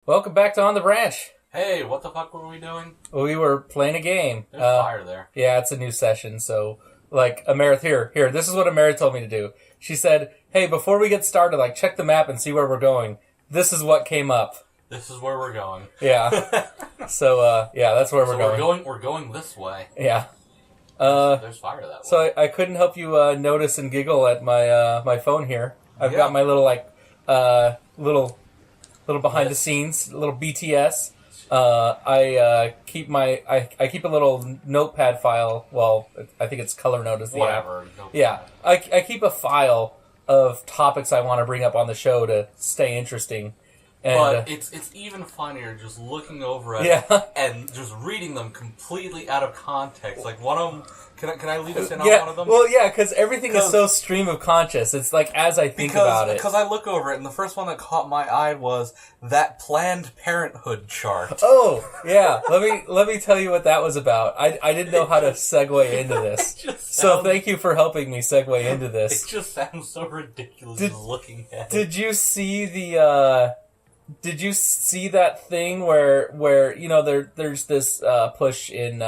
Welcome back to On the Branch. Hey, what the fuck were we doing? We were playing a game. There's fire there. Yeah, it's a new session, so, Amarith, here, this is what Amarith told me to do. She said, hey, before we get started, check the map and see where we're going. This is what came up. This is where we're going. Yeah. So, that's where we're going. We're going this way. Yeah. There's fire that way. So I couldn't help you notice and giggle at my phone here. I've got my little little behind the scenes, little BTS. I keep a little notepad file. Well, I think it's Color Note is the whatever. app. Yeah, I keep a file of topics I want to bring up on the show to stay interesting. And, but it's even funnier just looking over it and just reading them completely out of context. Like one of them, can I lead us in on one of them? Well, yeah, because everything is so stream of conscious. It's as I think about it. Because I look over it, and the first one that caught my eye was that Planned Parenthood chart. Oh, yeah. Let me tell you what that was about. I didn't know how to segue into this. So thank you for helping me segue into this. It just sounds so ridiculous just looking at it. Did you see Did you see that thing where there's this push in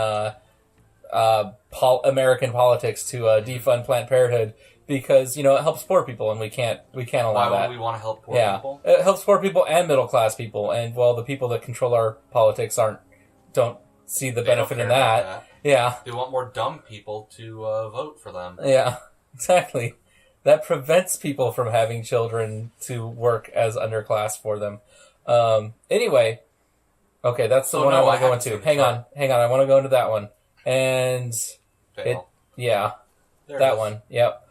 American politics to defund Planned Parenthood because it helps poor people and we can't allow that. Why would we want to help poor people? It helps poor people and middle class people, and the people that control our politics don't see the benefit in that. Yeah, they want more dumb people to vote for them. Yeah, exactly. That prevents people from having children to work as underclass for them. Anyway, okay, that's the one I want to go into. Hang on, I want to go into that one. And that one, yep.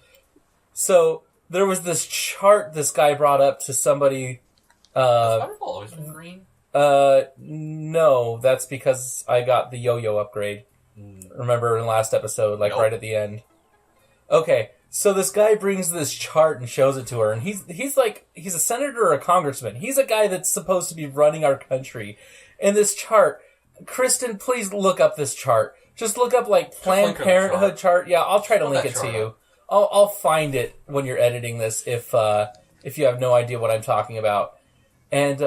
So, there was this chart this guy brought up to somebody, Has Fireball always been green? No, that's because I got the yo-yo upgrade. Remember in the last episode, right at the end. Okay. So this guy brings this chart and shows it to her, and he's a senator or a congressman. He's a guy that's supposed to be running our country. And this chart, Kristen, please look up this chart. Just look up Planned Parenthood chart. Yeah, I'll try to link it to you. I'll find it when you're editing this if you have no idea what I'm talking about. And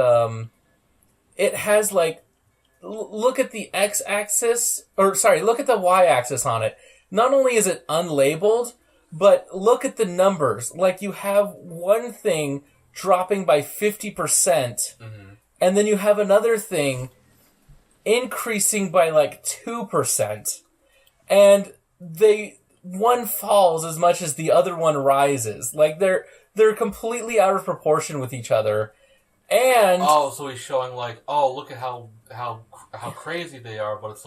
it has look at the x-axis, look at the y-axis on it. Not only is it unlabeled, but look at the numbers. You have one thing dropping by 50%, and then you have another thing increasing by 2%. And one falls as much as the other one rises. They're completely out of proportion with each other. And so he's showing look at how crazy they are, but it's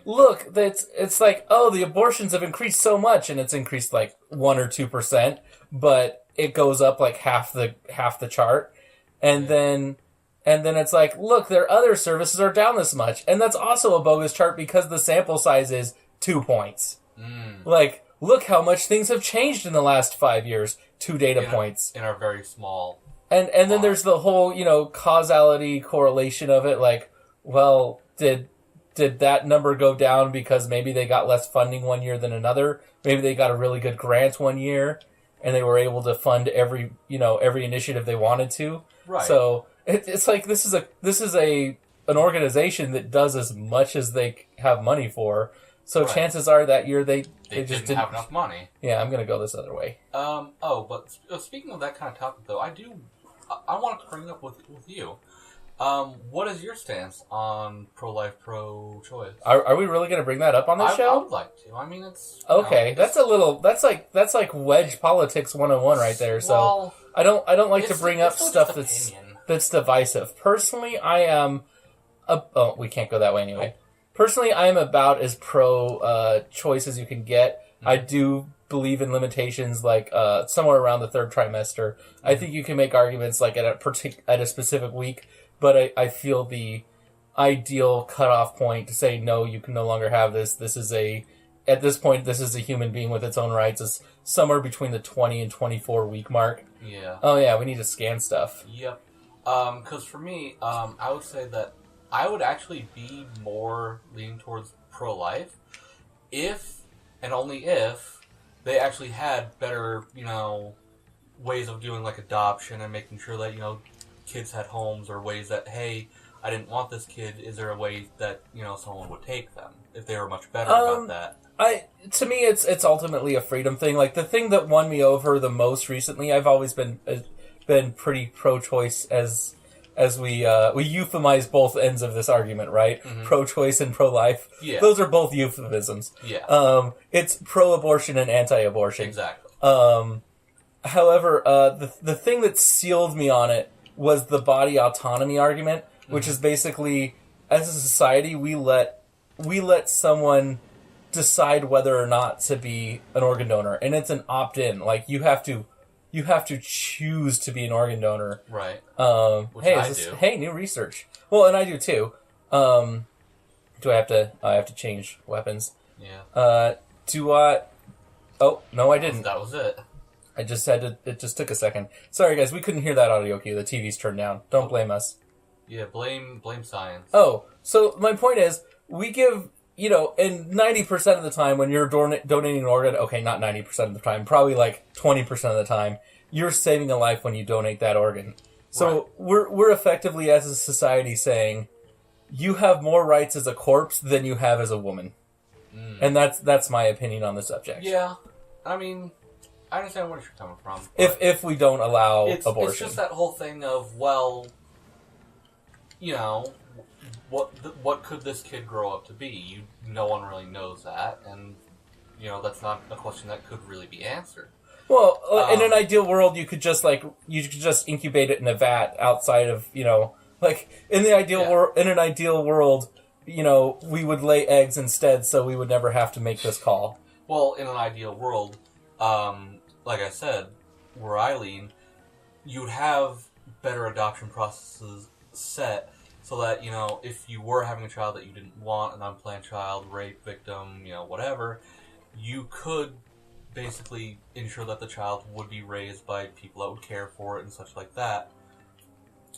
look, it's the abortions have increased so much, and it's increased 1 or 2%, but it goes up half the chart, and then it's look, their other services are down this much, and that's also a bogus chart because the sample size is 2 points. Look how much things have changed in the last 5 years. 2 data points in our very small. And then there's the whole, causality correlation of it. Did that number go down because maybe they got less funding one year than another? Maybe they got a really good grant one year and they were able to fund every initiative they wanted to. Right. So it's this is an organization that does as much as they have money for. So chances are that year they just didn't have enough money. Yeah, I'm going to go this other way. But speaking of that kind of topic though, I wanted to bring up with you. What is your stance on pro-life, pro-choice? Are we really going to bring that up on this show? I would like to. I mean, it's okay. That's like wedge politics 101 right there. So I don't like to bring up stuff that's divisive. Personally, I am. We can't go that way anyway. Nope. Personally, I am about as pro-choice as you can get. Mm-hmm. I do believe in limitations somewhere around the third trimester. Mm-hmm. I think you can make arguments at a specific week, but I feel the ideal cutoff point to say no, you can no longer have this. At this point, this is a human being with its own rights. Is somewhere between the 20 and 24 week mark. Yeah. Oh yeah, we need to scan stuff. Yep. Because for me, I would say that I would actually be more leaning towards pro-life if and only if they actually had better, ways of doing adoption and making sure that, kids had homes or ways that, hey, I didn't want this kid. Is there a way that, someone would take them if they were much better about that? To me, it's ultimately a freedom thing. Like, the thing that won me over the most recently, I've always been pretty pro-choice as we euphemize both ends of this argument, right? Mm-hmm. Pro-choice and pro-life. Yeah. Those are both euphemisms. Yeah. It's pro-abortion and anti-abortion. Exactly. However, the thing that sealed me on it was the body autonomy argument, which is basically, as a society, we let someone decide whether or not to be an organ donor, and it's an opt-in. Like, you have to choose to be an organ donor. Right. Which I do. Hey, new research. Well, and I do too. Do I have to change weapons? Yeah. Do I? Oh, no, I didn't. That was it. I just had to. It just took a second. Sorry, guys. We couldn't hear that audio cue. The TV's turned down. Don't blame us. Yeah, blame science. Oh, so my point is, we give, and 90% of the time when you're donating an organ, okay, not 90% of the time, probably like 20% of the time, you're saving a life when you donate that organ. So we're effectively, as a society, saying, you have more rights as a corpse than you have as a woman. Mm. And that's my opinion on the subject. Yeah. I mean, I understand where you're coming from. If we don't allow abortion. It's just that whole thing of, well, what could this kid grow up to be? No one really knows that, and that's not a question that could really be answered. Well, in an ideal world, you could just incubate it in a vat outside of like in the ideal world. In an ideal world, we would lay eggs instead, so we would never have to make this call. Well, in an ideal world, like I said, where I lean, you'd have better adoption processes set so that, if you were having a child that you didn't want, an unplanned child, rape victim, whatever, you could basically ensure that the child would be raised by people that would care for it and such like that.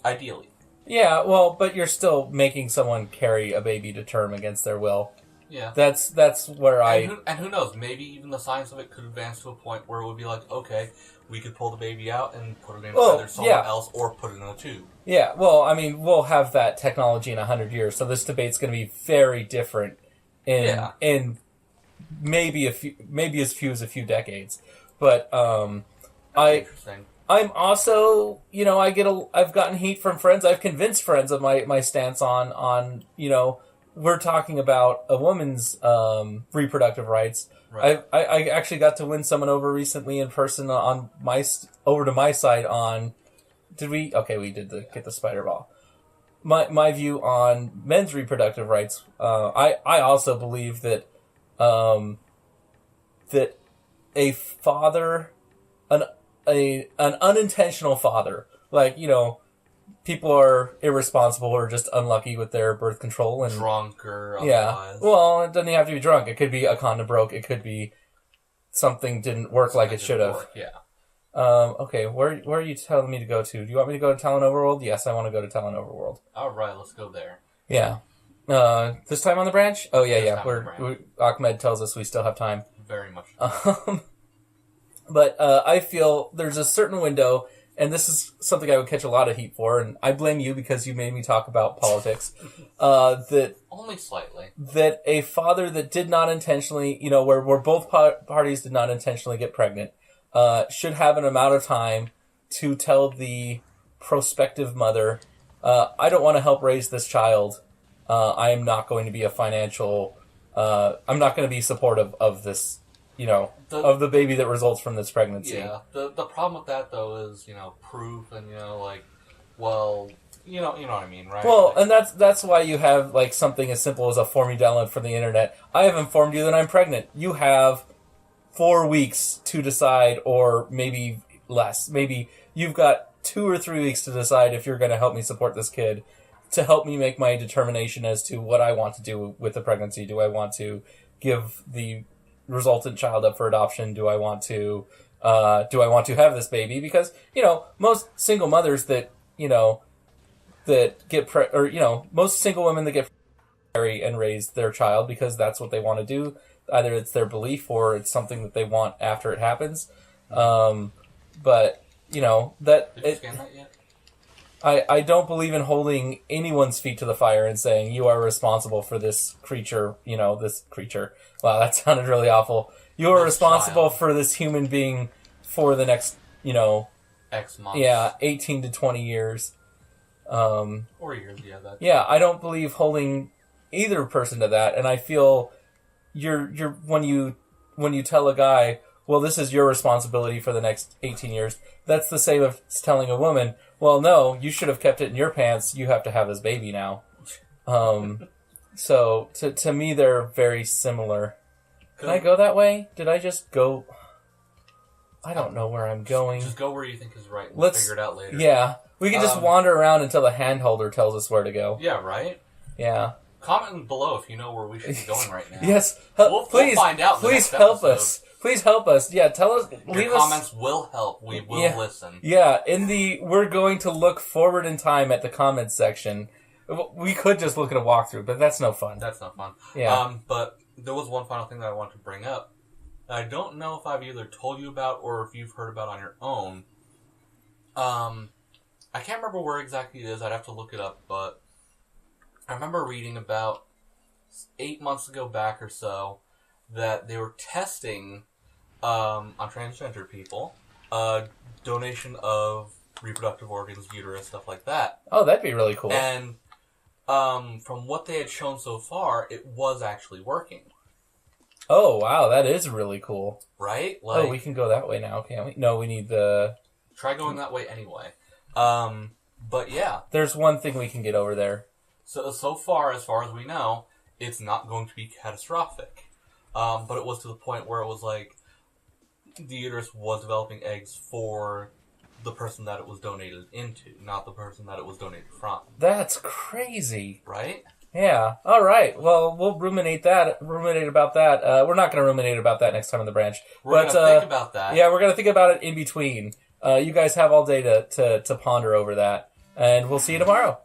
Ideally. Yeah, well, but you're still making someone carry a baby to term against their will. Yeah. That's where and who knows, maybe even the science of it could advance to a point where it would be like, okay, we could pull the baby out and put it in either someone else or put it in a tube. Yeah, well, I mean, we'll have that technology in 100 years, so this debate's going to be very different in maybe as few as a few decades. But interesting. I'm also, I've gotten heat from friends. I've convinced friends of my stance on we're talking about a woman's reproductive rights. Right. I actually got to win someone over recently in person on over to my side on. Did we? Okay, we did get the spider ball. My view on men's reproductive rights. I also believe that that a father, an unintentional father, like people are irresponsible or just unlucky with their birth control and drunk or otherwise. Well, it doesn't have to be drunk. It could be a condom broke. It could be something didn't work like it should have. Yeah. Okay, where are you telling me to go to? Do you want me to go to Talon Overworld? Yes, I want to go to Talon Overworld. All right, let's go there. Yeah. This time on the branch? Oh yeah. Ahmed tells us we still have time. Very much. But I feel there's a certain window. And this is something I would catch a lot of heat for, and I blame you because you made me talk about politics. That only slightly. That a father that did not intentionally, where both parties did not intentionally get pregnant, should have an amount of time to tell the prospective mother, I don't want to help raise this child. I am not going to be a financial. I'm not going to be supportive of this. Of the baby that results from this pregnancy. Yeah. The problem with that though is, proof and well, you know what I mean, right? Well, and that's why you have something as simple as a form you download from the internet. I have informed you that I'm pregnant. You have 4 weeks to decide, or maybe less. Maybe you've got 2 or 3 weeks to decide if you're going to help me support this kid, to help me make my determination as to what I want to do with the pregnancy. Do I want to give the resultant child up for adoption? Do I want to have this baby? Because most single mothers that most single women that get marry and raise their child because that's what they want to do. Either it's their belief or it's something that they want after it happens. But that. Did you scan that yet? I don't believe in holding anyone's feet to the fire and saying, you are responsible for this creature, this creature. Wow, that sounded really awful. You are responsible for this human being for the next, X months. Yeah, 18 to 20 years. Or years, yeah. Yeah, I don't believe holding either person to that, and I feel you're when you tell a guy, well, this is your responsibility for the next 18 years, that's the same as telling a woman, well, no, you should have kept it in your pants, you have to have this baby now. So, to me, they're very similar. Can I go that way? Did I just go... I don't know where I'm going. Just go where you think is right. We'll figure it out later. Yeah. We can just wander around until the handholder tells us where to go. Yeah, right? Yeah. Comment below if you know where we should be going right now. Yes. We'll find out in the next help episode. us. Please help us. Yeah, tell us. Your comments will help. We will listen. Yeah, we're going to look forward in time at the comments section. We could just look at a walkthrough, but that's no fun. That's not fun. Yeah. But there was one final thing that I wanted to bring up. I don't know if I've either told you about or if you've heard about on your own. I can't remember where exactly it is. I'd have to look it up, but I remember reading about 8 months ago back or so that they were testing on transgender people donation of reproductive organs, uterus, stuff like that. Oh, that'd be really cool. And from what they had shown so far, it was actually working. Oh, wow, that is really cool. Right? We can go that way now, can't we? No, we need the... Try going that way anyway. But yeah. There's one thing we can get over there. So far as we know, it's not going to be catastrophic. But it was to the point where it was like, the uterus was developing eggs for the person that it was donated into, not the person that it was donated from. That's crazy. Right? Yeah. All right. Well, we'll ruminate about that. We're not going to ruminate about that next time in the branch. We're going to think about that. Yeah, we're going to think about it in between. You guys have all day to ponder over that. And we'll see you tomorrow.